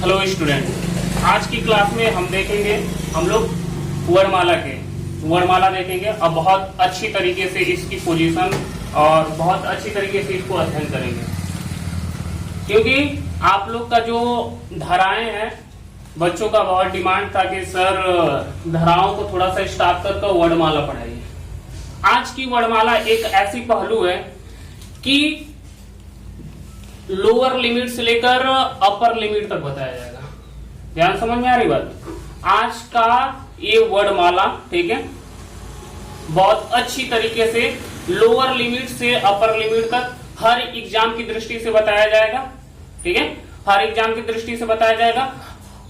Hello student, आज की class में हम देखेंगे हम लोग वर्णमाला देखेंगे और बहुत अच्छी तरीके से इसकी पोजीशन और बहुत अच्छी तरीके से इसको अध्ययन करेंगे, क्योंकि आप लोग का जो धाराएं हैं, बच्चों का बहुत डिमांड था कि सर धाराओं को थोड़ा सा स्टॉप करके वर्णमाला पढ़ाइए। आज की वर्णमाला एक ऐसी पहलू है कि लोअर लिमिट से लेकर अपर लिमिट तक बताया जाएगा। ध्यान समझ में आ रही बात? आज का ये वर्णमाला, ठीक है, बहुत अच्छी तरीके से लोअर लिमिट से अपर लिमिट तक हर एग्जाम की दृष्टि से बताया जाएगा। ठीक है, हर एग्जाम की दृष्टि से बताया जाएगा।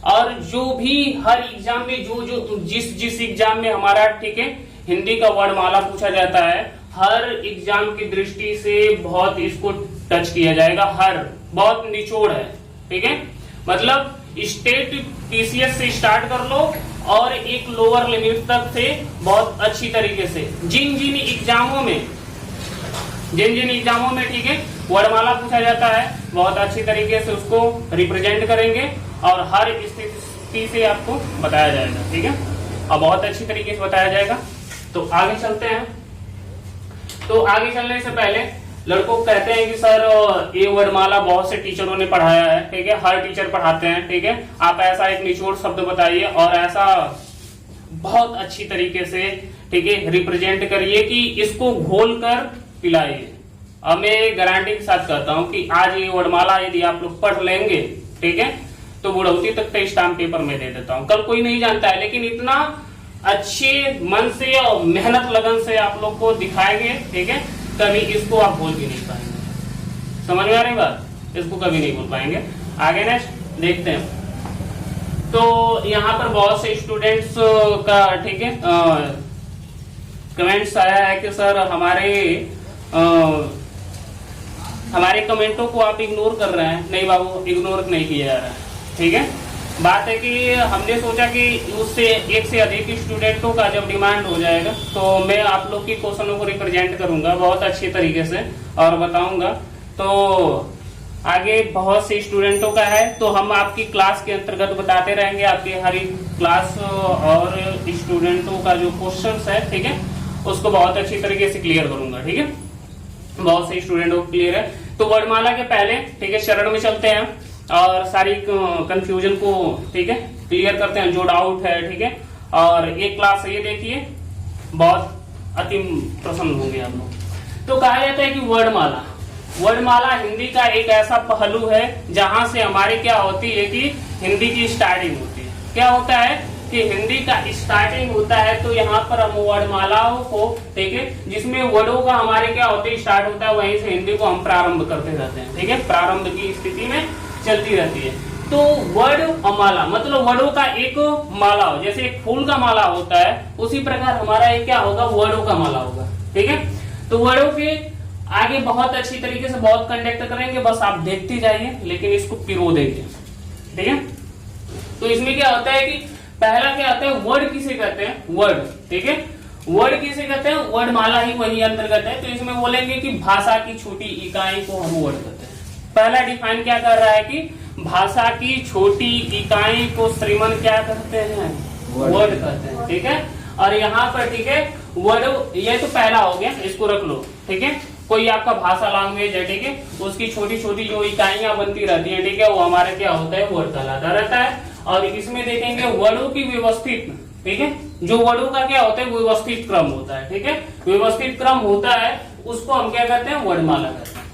और जो भी हर एग्जाम में जो जिस एग्जाम में हमारा, ठीक है, हिंदी का वर्णमाला पूछा जाता है, हर एग्जाम की दृष्टि से बहुत इसको टच किया जाएगा। हर बहुत निचोड़ है, ठीक है, मतलब स्टेट पीसीएस से स्टार्ट कर लो और एक लोअर लिमिट तक से बहुत अच्छी तरीके से जिन जिन एग्जामों में ठीक है वर्णमाला पूछा जाता है, बहुत अच्छी तरीके से उसको रिप्रेजेंट करेंगे और हर स्थिति से आपको बताया जाएगा। ठीक है, और बहुत अच्छी तरीके से बताया जाएगा। तो आगे चलते हैं। तो आगे चलने से पहले लड़कों को कहते हैं कि सर ये वर्णमाला बहुत से टीचरों ने पढ़ाया है, ठीक है, हर टीचर पढ़ाते हैं, ठीक है, आप ऐसा एक निचोड़ शब्द बताइए और ऐसा बहुत अच्छी तरीके से, ठीक है, रिप्रेजेंट करिए कि इसको घोल कर पिलाइए। अब मैं गारंटी के साथ कहता हूं कि आज ये वर्णमाला यदि आप लोग पढ़ लेंगे, ठीक है, तो बुढ़ौती तक तो स्टाम्प पेपर में दे देता हूं। कल कोई नहीं जानता है, लेकिन इतना अच्छे मन से और मेहनत लगन से आप लोग को दिखाएंगे, ठीक है, कभी इसको आप भूल भी नहीं पाएंगे। समझ में आ रही बात? इसको कभी नहीं भूल पाएंगे। आगे नेक्स्ट देखते हैं। तो यहाँ पर बहुत से स्टूडेंट्स का, ठीक है, कमेंट्स आया है कि सर हमारे कमेंटों को आप इग्नोर कर रहे हैं। नहीं बाबू, इग्नोर नहीं किया जा रहा है। ठीक है, बात है कि हमने सोचा कि उससे एक से अधिक स्टूडेंटों का जब डिमांड हो जाएगा तो मैं आप लोग की क्वेश्चनों को रिप्रेजेंट करूंगा बहुत अच्छी तरीके से और बताऊंगा। तो आगे बहुत से स्टूडेंटों का है, तो हम आपकी क्लास के अंतर्गत बताते रहेंगे। आपकी हर एक क्लास और स्टूडेंटों का जो क्वेश्चन है, ठीक है, उसको बहुत अच्छी तरीके से क्लियर करूंगा। ठीक है, बहुत से स्टूडेंटों को क्लियर है। तो वर्णमाला के पहले, ठीक है, चरण में चलते हैं और सारी कंफ्यूजन को, ठीक है, क्लियर करते हैं, जो डाउट है। ठीक है, और एक क्लास ये देखिए, बहुत अति प्रसन्न होंगे आप लोग। तो कहा जाता है कि वर्णमाला हिंदी का एक ऐसा पहलू है जहां से हमारी क्या होती है कि हिंदी की स्टार्टिंग होती है। क्या होता है कि हिंदी का स्टार्टिंग होता है, तो यहाँ पर हम वर्णमालाओं को, ठीक है, जिसमें वर्डों का हमारे क्या होते स्टार्ट होता है, वहीं से हिंदी को हम प्रारंभ करते रहते हैं। ठीक है, प्रारंभ की स्थिति में चलती रहती है। तो वर्ड और माला मतलब वर्डों का एक माला हो, जैसे एक फूल का माला होता है, उसी प्रकार हमारा एक क्या होगा, वर्डों का माला होगा। ठीक है, तो वर्डों के आगे बहुत अच्छी तरीके से बहुत कंडक्ट करेंगे, बस आप देखते जाइए, लेकिन इसको पिरो देंगे। ठीक है, तो इसमें क्या होता है कि पहला क्या होता है, वर्ड किसे कहते हैं, वर्ड। ठीक है, वर्ड किसे कहते हैं, वर्णमाला ही वही अंतर्गत है। तो इसमें बोलेंगे कि भाषा की छोटी इकाई को हम वर्ड कहते हैं। पहला डिफाइन क्या कर रहा है कि भाषा की छोटी इकाई को श्रीमान क्या कहते हैं, वर्ड कहते हैं। ठीक है, और यहाँ पर, ठीक है, वर्ड, ये तो पहला हो गया, इसको रख लो। ठीक है, कोई आपका भाषा लैंग्वेज है, ठीक है, उसकी छोटी छोटी जो इकाइयां बनती रहती है, ठीक है, वो हमारे क्या होता है, वर्ड कहलाता रहता है। और इसमें देखेंगे वर्डों की व्यवस्थित, ठीक है, जो वर्डों का क्या होता है, व्यवस्थित क्रम होता है। ठीक है, व्यवस्थित क्रम होता है, उसको हम क्या कहते हैं, वर्णमाला कहते हैं।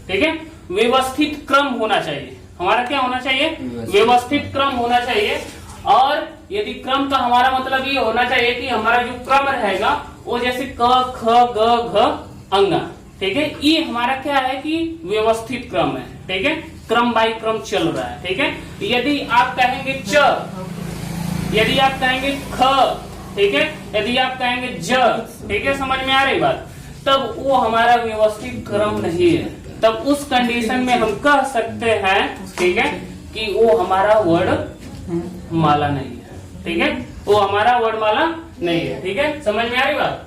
ठीक है, व्यवस्थित क्रम होना चाहिए, हमारा क्या होना चाहिए, व्यवस्थित क्रम होना चाहिए। और यदि क्रम का हमारा मतलब ये होना चाहिए कि हमारा जो क्रम रहेगा वो जैसे क ख ग घ अंगा, ठीक है, ये हमारा क्या है कि व्यवस्थित क्रम है। ठीक है, क्रम बाय क्रम चल रहा है। ठीक है, यदि आप कहेंगे च, यदि आप कहेंगे ख, ठीक है, यदि आप कहेंगे ज, ठीक है, समझ में आ रही बात, तब वो हमारा व्यवस्थित क्रम नहीं है। तब उस कंडीशन में हम कह सकते हैं, ठीक है, कि वो हमारा वर्ड माला नहीं है। ठीक है, वो हमारा वर्ड माला नहीं है। ठीक है, समझ में आ रही बात?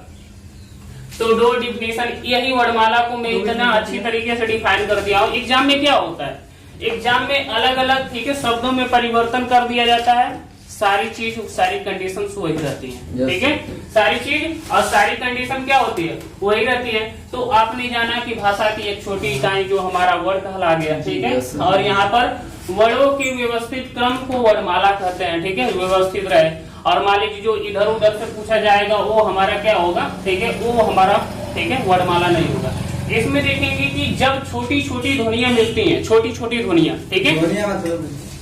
तो दो डिफिनेशन, यही वर्णमाला को मैं इतना अच्छी तरीके से डिफाइन कर दिया हूँ। एग्जाम में क्या होता है, एग्जाम में अलग अलग ठीक है शब्दों में परिवर्तन कर दिया जाता है, सारी चीज सारी कंडीशन वही रहती है। ठीक है, सारी चीज और सारी कंडीशन क्या होती है, वही रहती है। तो आपने जाना कि भाषा की एक छोटी इकाई जो हमारा वर्ड कहला गया। ठीक है, और यहाँ पर वर्णों के व्यवस्थित क्रम को वर्णमाला कहते हैं। ठीक है, व्यवस्थित रहे। और मान लीजिए जो इधर उधर से पूछा जाएगा वो हमारा क्या होगा, ठीक है, वो हमारा ठीक है वर्णमाला नहीं होगा। इसमें देखेंगे कि जब छोटी छोटी ध्वनियां मिलती हैं, छोटी छोटी ध्वनियां, ठीक है,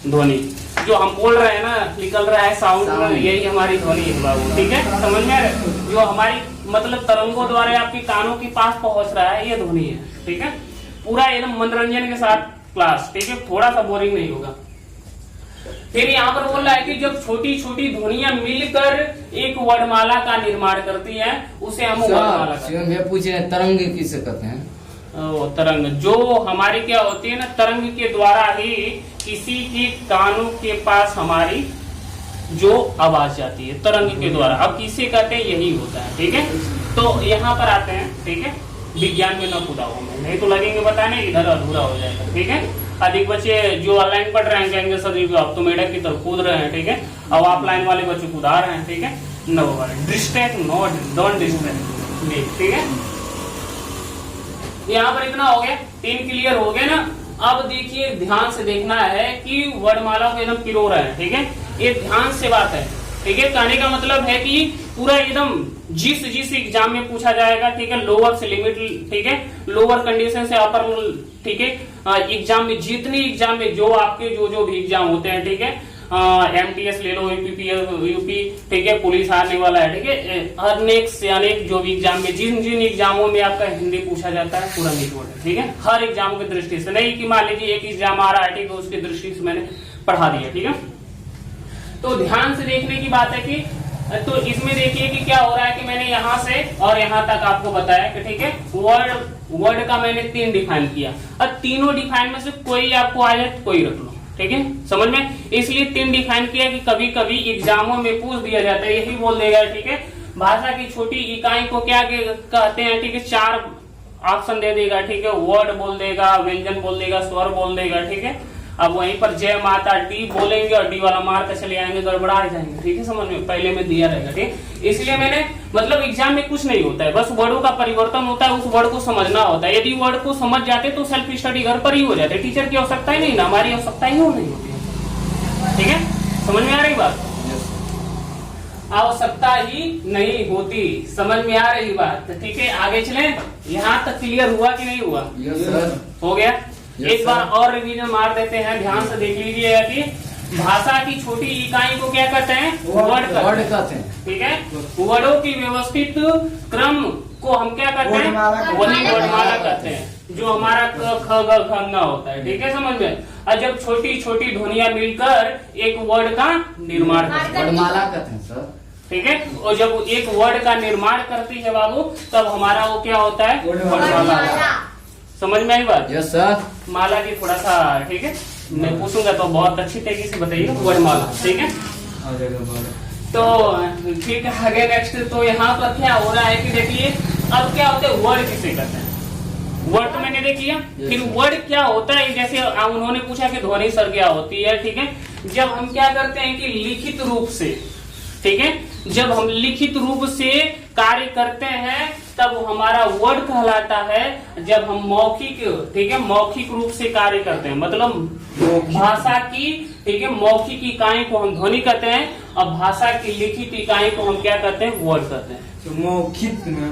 ध्वनि जो हम बोल रहे हैं ना, निकल रहा है साउंड, यही हमारी ध्वनि है बाबू। ठीक है, समझ में आ रहा है, जो हमारी मतलब तरंगों द्वारा आपके कानों के पास पहुंच रहा है, ये ध्वनि है। ठीक है, पूरा एकदम मनोरंजन के साथ क्लास। ठीक है, थोड़ा सा बोरिंग नहीं होगा। फिर यहाँ पर बोल रहा है कि जब छोटी छोटी ध्वनियां मिलकर एक वर्णमाला का निर्माण करती है, उसे हम वर्णमाला कहते हैं। पूछे तरंग किसे कहते हैं? तरंग जो हमारी क्या होती है ना, तरंग के द्वारा ही किसी के कानों के पास हमारी जो आवाज जाती है, तरंग के द्वारा। अब किसे कहते हैं, यही होता है। ठीक है, तो यहाँ पर आते हैं। ठीक है, विज्ञान में न कूदा हूं मैं, नहीं तो लगेंगे बताने, इधर अधूरा हो जाएगा। ठीक है, अधिक बच्चे जो ऑनलाइन पढ़ रहे हैं कहेंगे सर जी आप तो मेढक की तरफ कूद रहे हैं। ठीक है, अब ऑफलाइन वाले बच्चे कूदा रहे हैं। ठीक है, no distract, no don't distract. ठीक है, यहाँ पर इतना हो गया, 3 क्लियर हो गए ना। अब देखिए ध्यान से देखना है कि वर्णमाला को एकदम पिरो रहे हैं। ठीक है, ये ध्यान से बात है। ठीक है, कहने का मतलब है कि पूरा एकदम जिस एग्जाम में पूछा जाएगा, ठीक है, लोअर से लिमिट, ठीक है, लोअर कंडीशन से अपर, ठीक है, एग्जाम में जितने एग्जाम में जो आपके जो भी एग्जाम होते हैं, ठीक है, MTS ले लो, यूपी, ठीक है, पुलिस आने वाला है। ठीक है, अनेक से अनेक जो भी एग्जाम में जिन एग्जामों में आपका हिंदी पूछा जाता है, पूरा निचोड़ है। ठीक है, हर एग्जाम की दृष्टि से, नहीं कि मान लीजिए एक एग्जाम आ रहा है, ठीक है, उसकी दृष्टि से मैंने पढ़ा दिया। ठीक है, तो ध्यान से देखने की बात है कि तो इसमें देखिए कि क्या हो रहा है कि मैंने यहाँ से और यहाँ तक आपको बताया कि ठीक है, वर्ड का मैंने 3 डिफाइन किया। अब तीनों डिफाइन में से कोई आपको आ जाए कोई रख लो। ठीक है, समझ में, इसलिए 3 डिफाइन किया कि कभी कभी एग्जामों में पूछ दिया जाता है, यही बोल देगा। ठीक है, भाषा की छोटी इकाई को क्या कहते हैं, ठीक है, 4 ऑप्शन दे देगा। ठीक है, वर्ड बोल देगा, व्यंजन बोल देगा, स्वर बोल देगा। ठीक है, अब वहीं पर जय माता डी बोलेंगे और डी वाला मार कर चले आएंगे, गड़बड़ा जाएंगे। ठीक है, समझ में, पहले में दिया रहेगा। ठीक, इसलिए मैंने मतलब एग्जाम में कुछ नहीं होता है, बस वर्डों का परिवर्तन होता है, उस वर्ड को समझना होता है। यदि वर्ड को समझ जाते तो सेल्फ स्टडी घर पर ही हो जाते, टीचर की आवश्यकता ही नहीं ना, हमारी आवश्यकता ही नहीं होती है। ठीक है, समझ में आ रही बात, आवश्यकता ही नहीं होती, समझ में आ रही बात। ठीक है, आगे चले, यहाँ तक क्लियर हुआ कि नहीं हुआ? हो गया। एक बार और रिवीजन मार देते हैं, ध्यान से देख लीजिएगा कि भाषा की छोटी इकाई को क्या कहते हैं, वर्ड कहते हैं। ठीक है, वर्डों की व्यवस्थित क्रम को हम क्या कहते हैं, वही वर्णमाला कहते हैं, जो हमारा क ख ग घ न होता है। ठीक है, समझ में। और जब छोटी छोटी ध्वनियां मिलकर एक वर्ड का निर्माण करते हैं, वर्णमाला कहते हैं सर। ठीक है, और जब एक वर्ड का निर्माण करती है बाबू, तब हमारा वो क्या होता है, वर्णमाला। समझ में आई बात? Yes sir. माला की थोड़ा सा, ठीक है, मैं पूछूंगा तो बहुत अच्छी तरीके से बताइएगा वर्णमाला। ठीक है, तो ठीक है, आगे नेक्स्ट। तो यहाँ पर क्या हो रहा है कि देखिए अब क्या होता है, वर्ड किसे कहते हैं, वर्ड तो मैंने देख लिया। फिर वर्ड क्या होता है, जैसे उन्होंने पूछा कि ध्वनि सर क्या होती है। ठीक है, जब हम क्या करते हैं कि लिखित रूप से, ठीक है, जब हम लिखित रूप से कार्य करते हैं तब हमारा वर्ड कहलाता है। जब हम मौखिक, ठीक है, मौखिक रूप से कार्य करते हैं, मतलब भाषा की, ठीक है, मौखिक इकाई को हम ध्वनि कहते हैं, और भाषा की लिखित इकाई को हम क्या कहते हैं, वर्ड कहते हैं। तो मौखिक ना,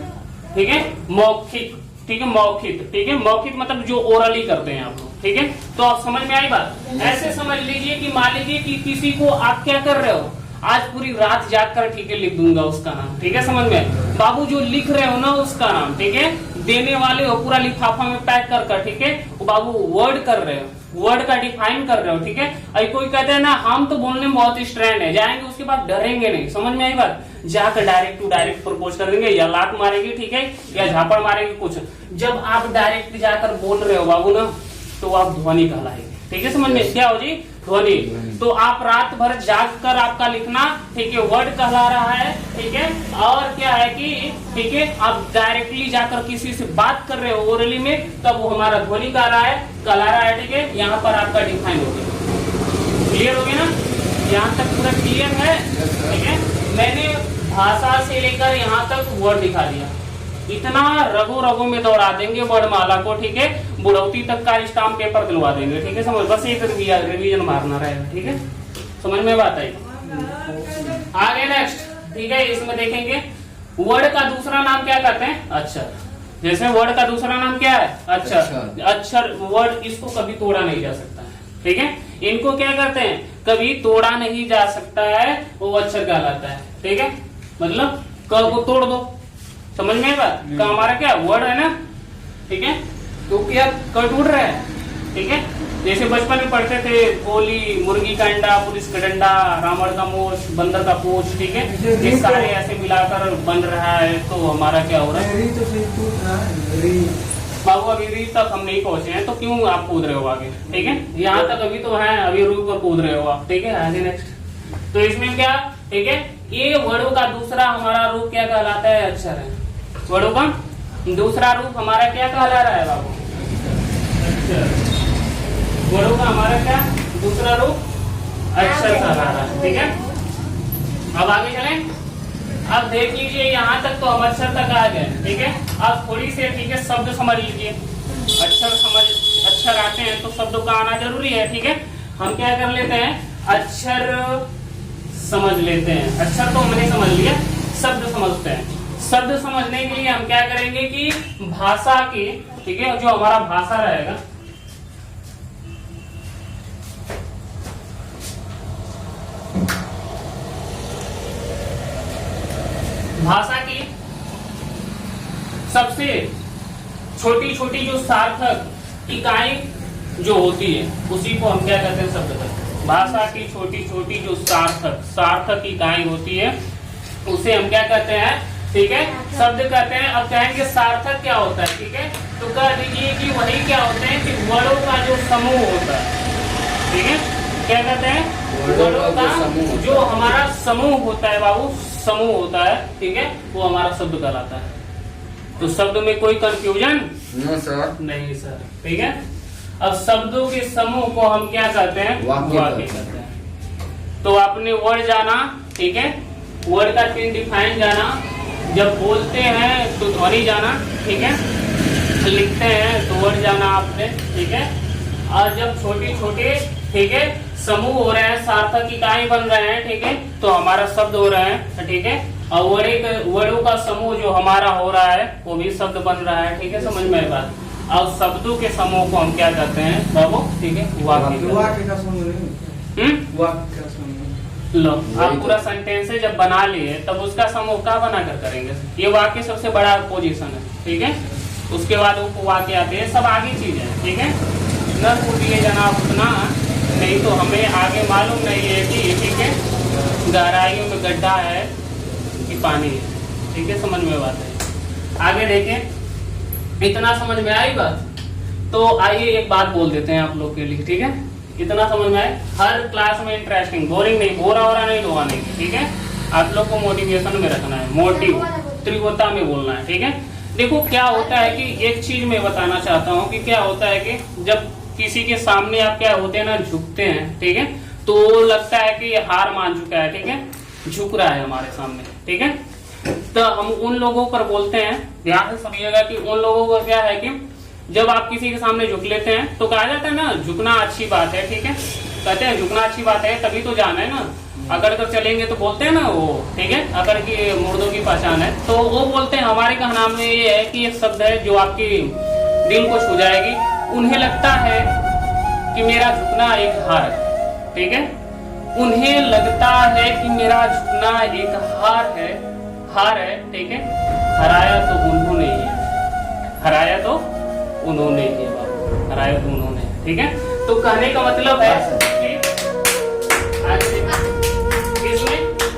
ठीक है, मौखिक, ठीक है, मौखिक, ठीक है, मौखिक मतलब जो ओरली करते हैं आप लोग। ठीक है, तो आप समझ में आई बात? ऐसे समझ लीजिए कि मान लीजिए कि किसी को आप क्या कर रहे हो, आज पूरी रात जाग कर, ठीक है, लिख दूंगा उसका नाम। ठीक है, समझ में, बाबू जो लिख रहे हो ना उसका नाम, ठीक है, देने वाले हो पूरा लिफाफा में पैक कर, ठीक है, वो बाबू वर्ड कर रहे हो, वर्ड का डिफाइन कर रहे हो। ठीक है, अभी कोई कहते हैं ना हम तो बोलने में बहुत स्ट्रैंड है, जाएंगे उसके बाद डरेंगे नहीं। समझ में आई बात? जाकर डायरेक्ट टू डायरेक्ट प्रपोज कर देंगे, या लात मारेंगे, ठीक है, या झापड़ मारेंगे कुछ। जब आप डायरेक्ट जाकर बोल रहे हो बाबू ना, तो आप ध्वनि कहलाएंगे। ठीक है, समझ में, क्या हो जी, ध्वनि। तो आप रात भर जाग कर आपका लिखना, ठीक है, वर्ड कहला रहा है, ठीक है। और क्या है कि ठीक है, आप डायरेक्टली जाकर किसी से बात कर रहे हो ओरली में, तब वो हमारा ध्वनि कहला रहा है, ठीक है। यहाँ पर आपका डिफाइन हो गया, क्लियर हो गया ना, यहाँ तक पूरा क्लियर है, ठीक है। मैंने भाषा से लेकर यहाँ तक वर्ड दिखा दिया, इतना रगो रगो में दौड़ा देंगे वर्णमाला को, ठीक है। बुढ़ौती तक का स्टाम्प पेपर दिलवा देंगे, ठीक है, समझ, बस एक रिवीजन मारना रहेगा, ठीक है, समझ में बात आई। आगे नेक्स्ट, ठीक है, इसमें देखेंगे वर्ड का दूसरा नाम क्या कहते हैं, अक्षर। जैसे वर्ड का दूसरा नाम क्या है, अक्षर। अक्षर वर्ड, इसको कभी तोड़ा नहीं जा सकता है, ठीक है। इनको क्या करते हैं, कभी तोड़ा नहीं जा सकता है, वो अक्षर कहलाता है, ठीक है। मतलब क को तोड़ दो, समझ में बात का, हमारा क्या वर्ड है ना, ठीक है। तो क्या क टूट रहा है, ठीक है। जैसे बचपन में पढ़ते थे, गोली, मुर्गी का अंडा, पुलिस का डंडा, रावण का मोश, बंदर का पूछ, ठीक है, ये सारे ऐसे मिलाकर बन रहा है, तो हमारा क्या हो रहा है। बाबू अभी री तक हम नहीं पहुंचे हैं, तो क्यों आप कूद रहे हो आगे, ठीक है। यहाँ तक अभी तो है, अभी रू पर कूद रहे हो आप, ठीक है। आगे नेक्स्ट, तो इसमें क्या, ठीक है, ये वर्डों का दूसरा हमारा रूप क्या कहलाता है, अक्षर है। वर्डों का दूसरा रूप हमारा क्या कहला रहा है बाबू, अक्षर। वर्डों का हमारा क्या दूसरा रूप अक्षर कहला रहा है, ठीक है। अब आगे चलें, अब देख लीजिए यहाँ तक तो हम अक्षर तक आ गए, ठीक है। अब थोड़ी से, ठीक है, शब्द समझ लीजिए। अक्षर आते हैं तो शब्दों का आना जरूरी है, ठीक है। हम क्या कर लेते हैं, अक्षर समझ लेते हैं। अक्षर तो हमने समझ लिया, शब्द समझते हैं। शब्द समझने के लिए हम क्या करेंगे कि भाषा की, ठीक है, जो हमारा भाषा रहेगा, भाषा की सबसे छोटी छोटी जो सार्थक इकाई जो होती है, उसी को हम क्या कहते हैं, शब्द कहते हैं। भाषा की छोटी छोटी जो सार्थक इकाई होती है, उसे हम क्या कहते हैं, ठीक है, शब्द कहते हैं। अब कहेंगे सार्थक क्या होता है, ठीक है, तो कह दीजिए कि वही क्या होते हैं कि वर्डों का जो समूह होता है, ठीक है। क्या कहते हैं, वर्डों का जो हमारा समूह होता है बाबू, समूह होता है, ठीक है, वो हमारा शब्द कहलाता है। तो शब्द में कोई कंफ्यूजन नहीं सर, ठीक है। अब शब्दों के समूह को हम क्या कहते हैं, वाक्य कहते हैं। तो आपने वर्ड जाना, ठीक है, वर्ड का 3 डिफाइन जाना। जब बोलते हैं तो ध्वनि जाना, ठीक है, लिखते हैं तो वर्ड जाना आपने, ठीक है। और जब छोटे छोटे, ठीक है, समूह हो रहे हैं, सार्थक इकाई बन रहे हैं, ठीक है, तो हमारा शब्द हो रहे हैं, ठीक है। और वर्डों का समूह जो हमारा हो रहा है, वो भी शब्द बन रहा है, ठीक है, समझ में बात। और शब्दों के समूह को हम क्या कहते हैं बाबू, ठीक है, वाक्य का समूह। लो, आप पूरा सेंटेंस जब बना लिए तब उसका समूह क्या बनाकर करेंगे, ये वाक्य सबसे बड़ा पोजीशन है, ठीक है। उसके बाद उपवाक्य आते हैं, सब आगे चीज है, ठीक है। न कूदिए जनाब उतना, नहीं तो हमें आगे मालूम नहीं है कि, ठीक है, गहराइयों में गड्ढा है कि पानी है, ठीक है, समझ में बात है। आगे देखें, इतना समझ में आई बात। तो आइए एक बात बोल देते हैं आप लोग के लिए, ठीक है, इतना समझ में आए। हर क्लास में इंटरेस्टिंग, बोरिंग नहीं, बोरा हो रहा नहीं लोहा नहीं, ठीक है। आप लोग को मोटिवेशन में रखना है, मोटिव तीव्रता में बोलना है, ठीक है। देखो क्या होता है कि एक चीज मैं बताना चाहता हूँ कि क्या होता है कि जब किसी के सामने आप क्या होते हैं ना, झुकते हैं, ठीक है, तो लगता है कि हार मान चुका है, ठीक है, झुक रहा है हमारे सामने, ठीक है। तो हम उन लोगों पर बोलते हैं, ध्यान से समझिएगा कि उन लोगों को क्या है कि जब आप किसी के सामने झुक लेते हैं तो कहा जाता है ना, झुकना अच्छी बात है, ठीक है, कहते हैं झुकना अच्छी बात है, तभी तो जाना है ना। अगर कर चलेंगे तो बोलते हैं ना वो, ठीक है, अगर की मुर्दों की पहचान है, तो वो बोलते हैं। हमारे कहना में ये है कि एक शब्द है जो आपकी दिल को छू जाएगी। उन्हें लगता है कि मेरा झुकना एक हार है, ठीक है, उन्हें लगता है कि मेरा झुकना एक हार है, ठीक है। हराया तो उन्होंने ही है, हराया तो उन्होंने ही है बाबू, हराया तो उन्होंने, ठीक है। तो कहने का मतलब है कि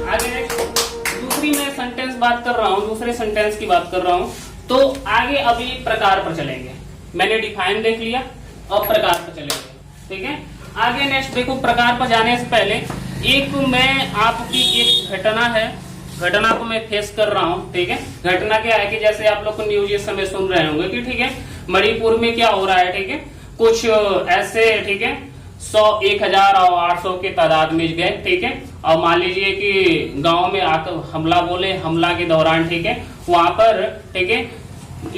आगे दूसरी मैं सेंटेंस बात कर रहा हूँ, दूसरे सेंटेंस की बात कर रहा हूँ। तो आगे अभी प्रकार पर चलेंगे। मैंने डिफाइन देख लिया, अब प्रकार पर चलेंगे, ठीक है। आगे नेक्स्ट देखो, प्रकार पर जाने से पहले एक मैं आपकी एक घटना है, घटना को मैं फेस कर रहा हूँ, ठीक है। घटना क्या है कि जैसे आप लोग को न्यूज इस समय सुन रहे होंगे कि ठीक है मणिपुर में क्या हो रहा है, ठीक है। कुछ ऐसे, ठीक है, 100, 1000 और 800 के तादाद में गए, ठीक है। और मान लीजिए कि गांव में आकर हमला बोले, हमला के दौरान, ठीक है, वहां पर, ठीक है,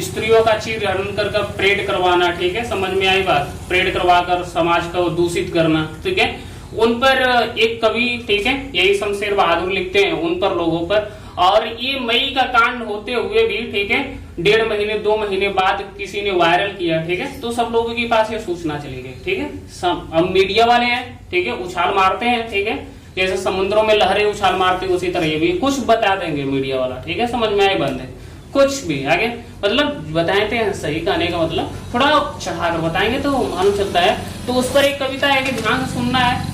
स्त्रियों का चीर हरण कर परेड करवाना, ठीक है, समझ में आई बात, परेड करवाकर समाज को दूषित करना, ठीक है। उन पर एक कवि, ठीक है, यही शमशेर बहादुर लिखते हैं उन पर, लोगों पर। और ये मई का कांड होते हुए भी, ठीक है, 1.5 महीने 2 महीने बाद किसी ने वायरल किया, ठीक है, तो सब लोगों के पास ये सूचना चली गई, ठीक है। अब मीडिया वाले हैं, ठीक है, उछाल मारते हैं, ठीक है, जैसे समुद्रों में लहरें उछाल मारती उसी तरह ये भी कुछ बता देंगे मीडिया वाला, ठीक है, समझ में आए बंदे, कुछ भी आगे मतलब बताते हैं। सही कहने का मतलब थोड़ा चढ़ाकर बताएंगे तो मालूम चलता है। तो उस पर एक कविता है कि ध्यान से सुनना है।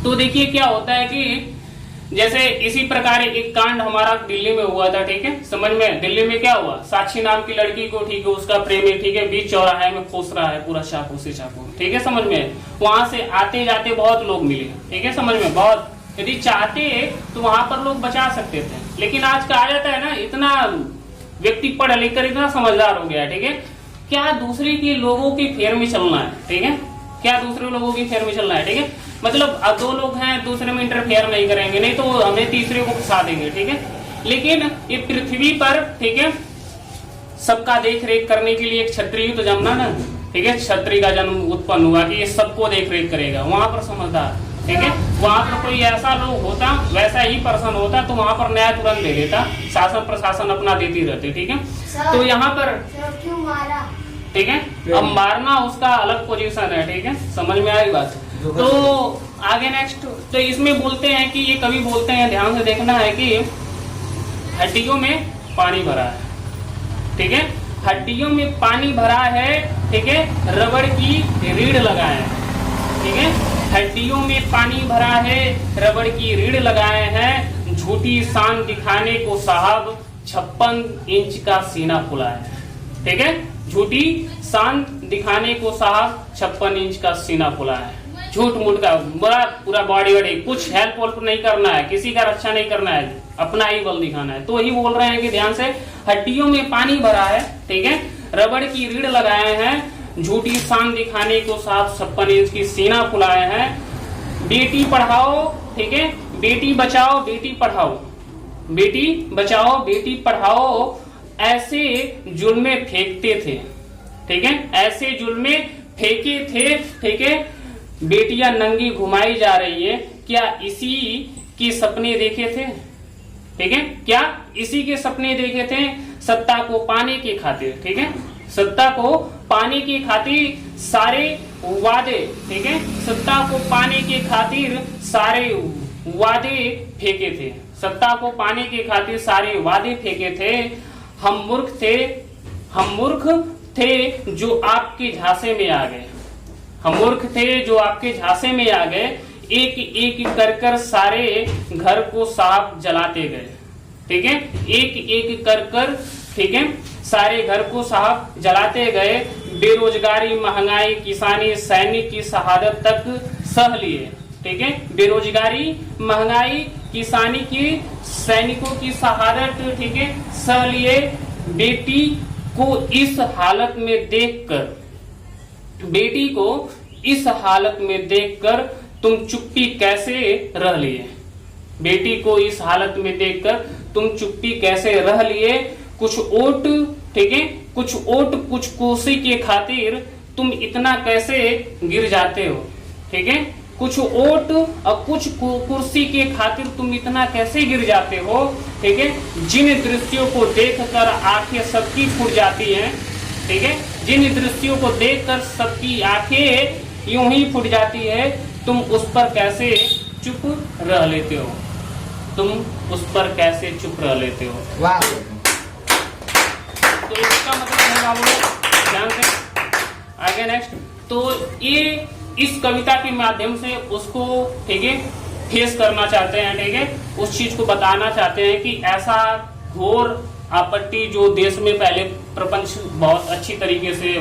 तो देखिए क्या होता है कि जैसे इसी प्रकार एक कांड हमारा दिल्ली में हुआ था, ठीक है, समझ में। दिल्ली में क्या हुआ, साक्षी नाम की लड़की को, ठीक है, उसका प्रेमी, ठीक है, बीच चौराहे में खोस रहा है पूरा चाकू से चाकू, ठीक है, समझ में। वहां से आते जाते बहुत लोग मिले, ठीक है, समझ में, बहुत। यदि चाहते तो वहां पर लोग बचा सकते थे, लेकिन आज कहा जाता है ना, इतना व्यक्ति पढ़ लिख कर इतना समझदार हो गया, ठीक है, क्या दूसरे के लोगों की फेर में चलना है, ठीक है, क्या दूसरे लोगों की फेर में चलना है, ठीक है। मतलब अब 2 लोग हैं, दूसरे में इंटरफेयर नहीं करेंगे, नहीं तो हमें तीसरे को फंसा देंगे, ठीक है। लेकिन ये पृथ्वी पर, ठीक है, सबका देख रेख करने के लिए एक क्षत्रिय तो जन्मा ना, ठीक है, क्षत्रिय का जन्म उत्पन्न हुआ कि ये सबको देख रेख करेगा। वहां पर समझदार, ठीक है, वहां पर कोई ऐसा लोग होता, वैसा ही पर्सन होता तो वहां पर न्याय तुरंत ले लेता, शासन प्रशासन अपना देती रहती, ठीक है। तो यहाँ पर क्यों मारा, ठीक है, अब मारना उसका अलग पोजीशन है, ठीक है, समझ में आई बात। तो आगे नेक्स्ट, तो इसमें बोलते हैं कि ये कवि बोलते हैं, ध्यान से देखना है कि हड्डियों में पानी भरा है, ठीक है, हड्डियों में पानी भरा है, ठीक है, रबड़ की रीढ़ लगाए, ठीक है, हड्डियों में पानी भरा है, रबड़ की रीढ़ लगाए हैं, झूठी शान दिखाने को साहब 56 इंच का सीना फुला है, ठीक है, झूठी शान दिखाने को साहब 56 इंच का सीना फुला है। झूठ मूठ का पूरा बॉडी वॉडी, कुछ हेल्प वोल्प नहीं करना है, किसी का रक्षा नहीं करना है, अपना ही बल दिखाना है। तो वही बोल रहे हैं कि ध्यान से, हड्डियों में पानी भरा है, ठीक है, रबड़ की रीढ़ लगाए हैं, झूठी शान दिखाने को साहब 56 इंच की सीना फुलाए हैं। बेटी पढ़ाओ, ठीक है, बेटी बचाओ बेटी पढ़ाओ, बेटी बचाओ बेटी पढ़ाओ, ऐसे जुल्मे फेंकते थे, ठीक है, ऐसे जुल्मे फेंके थे, ठीक है, बेटियां नंगी घुमाई जा रही है, क्या इसी के सपने देखे थे, ठीक है, क्या इसी के सपने देखे थे, सत्ता को पाने के खातिर, ठीक है, सत्ता को पाने की खातिर सारे वादे, ठीक है, सत्ता को पाने के खातिर सारे वादे फेंके थे, सत्ता को पाने के खातिर सारे वादे फेंके थे। हम मूर्ख थे जो आपके झांसे में आ गए, हम मूर्ख थे जो आपके झांसे में आ गए, एक एक कर सारे घर को साफ जलाते गए, ठीक है, एक एक कर, ठीक है, सारे घर को साफ जलाते गए। बेरोजगारी महंगाई किसानी सैनिक की शहादत तक सह लिए, ठीक है, बेरोजगारी महंगाई किसानी की सैनिकों की शहादत, ठीक है, सह लिए। बेटी को इस हालत में देखकर, बेटी को इस हालत में देखकर तुम चुप्पी कैसे रह लिए, बेटी को इस हालत में देखकर तुम चुप्पी कैसे रह लिए। कुछ ओट, ठीक है, कुछ ओट कुछ कुर्सी के खातिर तुम इतना कैसे गिर जाते हो, ठीक है, कुछ ओट और कुछ कुर्सी के खातिर तुम इतना कैसे गिर जाते हो, ठीक है, जिन दृश्यों को देखकर आंखें सबकी फूट जाती हैं, ठीक है, जिन दृश्यों को देखकर सबकी आंखें यूं ही फूट जाती है, तुम उस पर कैसे चुप रह लेते हो, तुम उस पर कैसे चुप रह लेते हो। वाह। तो इसका मतलब है बाबू ध्यान से आगे नेक्स्ट। तो ये इस कविता के माध्यम से उसको, ठीक है, फेस करना चाहते हैं, ठीक है, उस चीज को बताना चाहते हैं कि ऐसा घोर आपत्ति जो देश में पहले प्रपंच बहुत अच्छी तरीके से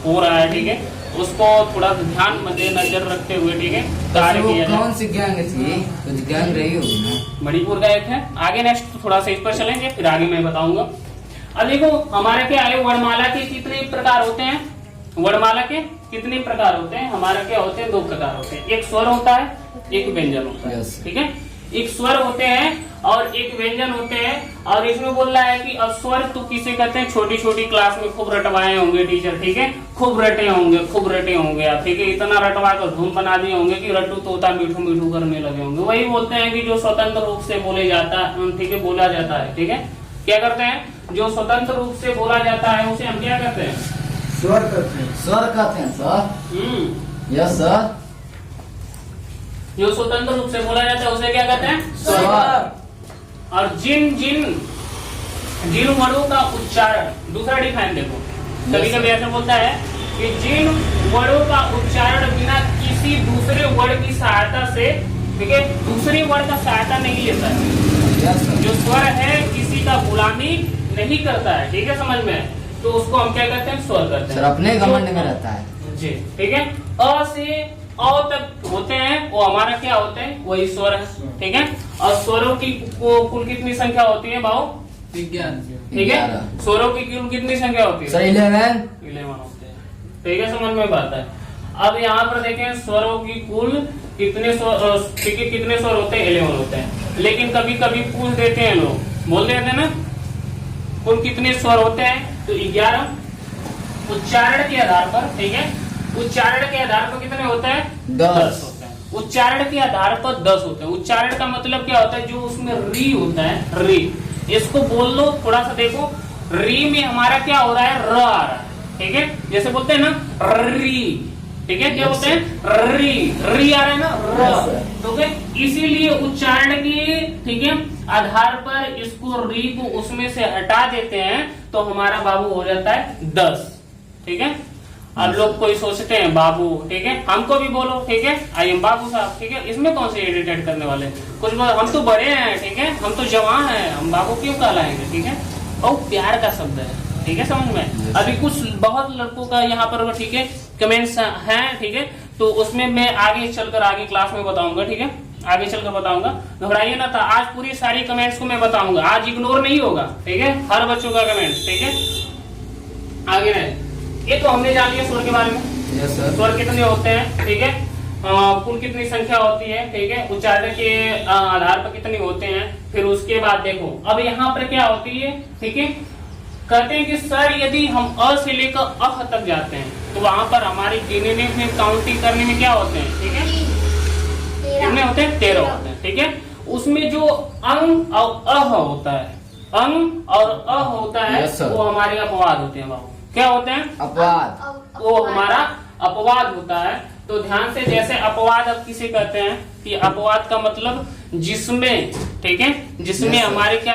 हो रहा है, ठीक है, उसको थोड़ा ध्यान मद्देनजर रखते हुए, ठीक है, कार्य वो किया जाए। कौन सी गैंग थी? कुछ गैंग रही होगी ना? मणिपुर का एक है। आगे नेक्स्ट थोड़ा सा इस पर चलेंगे, फिर आगे मैं बताऊंगा। अब देखो हमारे क्या है, वर्णमाला के कितने प्रकार होते हैं? वर्णमाला के कितने प्रकार होते हैं? हमारे क्या होते हैं? 2 प्रकार होते हैं। एक स्वर होता है, एक व्यंजन होता है। Yes. ठीक है, एक स्वर होते हैं और एक व्यंजन होते हैं। और इसमें बोल रहा है कि अब स्वर तो किसे कहते हैं? छोटी छोटी क्लास में खूब रटवाए होंगे टीचर, ठीक है, खूब रटे होंगे आप, ठीक है, इतना रटवा कर धूम बना दिए होंगे कि रट्टू तोता मीठू मीठू करने लगे होंगे। वही बोलते हैं कि जो स्वतंत्र रूप से बोले जाता, ठीक है, बोला जाता है, ठीक है, क्या करते हैं? जो स्वतंत्र रूप से बोला जाता है उसे हम क्या कहते हैं? स्वर कहते हैं सर। Yes sir. जो स्वतंत्र रूप से बोला जाता है उसे क्या कहते हैं? स्वर। और जिन वर्णों का उच्चारण, दूसरा डिफाइन देखो, कभी कभी ऐसा बोलता है कि जिन वर्णों का उच्चारण बिना किसी दूसरे वर्ड की सहायता से, ठीक है, दूसरे वर्ड का सहायता नहीं लेता है। Yes sir. जो स्वर है किसी का गुलामी नहीं करता है, ठीक है, समझ में, तो उसको हम क्या कहते हैं? स्वर कहते हैं। सर अपने घमंड में रहता है जी, ठीक है। अ से अ तक होते हैं वो हमारा क्या होते हैं? वही स्वर है, ठीक है। और स्वरों की कुल कितनी संख्या होती है भाव? विज्ञान। ठीक है, स्वरों की कुल कितनी संख्या होती है? सर 11 होते हैं, ठीक है, समझ में बात है। अब यहाँ पर देखें स्वरों की कुल कितने स्वर, ठीक है, कितने स्वर होते हैं? 11 होते हैं। लेकिन कभी कभी पूछ देते हैं लोग, बोल देते हैं ना कुल कितने स्वर होते हैं? तो 11 उच्चारण के आधार पर, ठीक है, उच्चारण के आधार पर कितने होते हैं? 10 होते हैं। उच्चारण के आधार पर 10 होते हैं। उच्चारण का मतलब क्या होता है? जो उसमें री होता है, री, इसको बोल लो थोड़ा सा देखो, री में हमारा क्या हो रहा है? र आ रहा है, ठीक है, जैसे बोलते हैं ना री, ठीक है, क्या बोलते हैं? री आ रहा है ना, र, तो इसीलिए उच्चारण के, ठीक है, आधार पर इसको री को उसमें से हटा देते हैं तो हमारा बाबू हो जाता है 10, ठीक है। अब लोग कोई सोचते हैं बाबू, ठीक है, हमको भी बोलो, ठीक है, आई एम बाबू साहब, ठीक है, इसमें कौन से इरिटेट करने वाले? कुछ हम तो बड़े हैं, ठीक है, हम तो जवान हैं, हम बाबू क्यों कहलाएंगे, ठीक है। और प्यार का शब्द है, ठीक है, समझ में। अभी कुछ बहुत लड़कों का यहाँ पर, ठीक है, कमेंट्स हैं, ठीक है, तो उसमें मैं आगे चलकर आगे क्लास में बताऊंगा, ठीक है, आगे चलकर बताऊंगा, घबराइए ना। था आज पूरी सारी कमेंट्स को मैं बताऊंगा, आज इग्नोर नहीं होगा, ठीक है, हर बच्चों का कमेंट्स, ठीक है। आगे रहे, ये तो हमने जान लिया स्वर के बारे में। Yes sir. स्वर कितने होते हैं, ठीक है, कुल कितनी संख्या होती है, ठीक है, उच्चारण के आधार पर कितने होते हैं। फिर उसके बाद देखो अब यहाँ पर क्या होती है, ठीक है, कहते हैं कि सर यदि हम अ से लेकर अह तक जाते हैं तो वहां पर हमारी गिनने में, काउंटिंग करने में क्या होते हैं, ठीक है, कितने होते हैं? 13 होते हैं, ठीक है। उसमें जो अंग और अह होता है, अंग और अह होता है, yes, वो हमारे अपवाद होते हैं बाबू। क्या होते हैं? अपवाद। वो हमारा अपवाद होता है। तो ध्यान से, जैसे अपवाद अब किसे कहते हैं कि अपवाद का मतलब जिसमें, ठीक है, जिसमें yes, हमारे क्या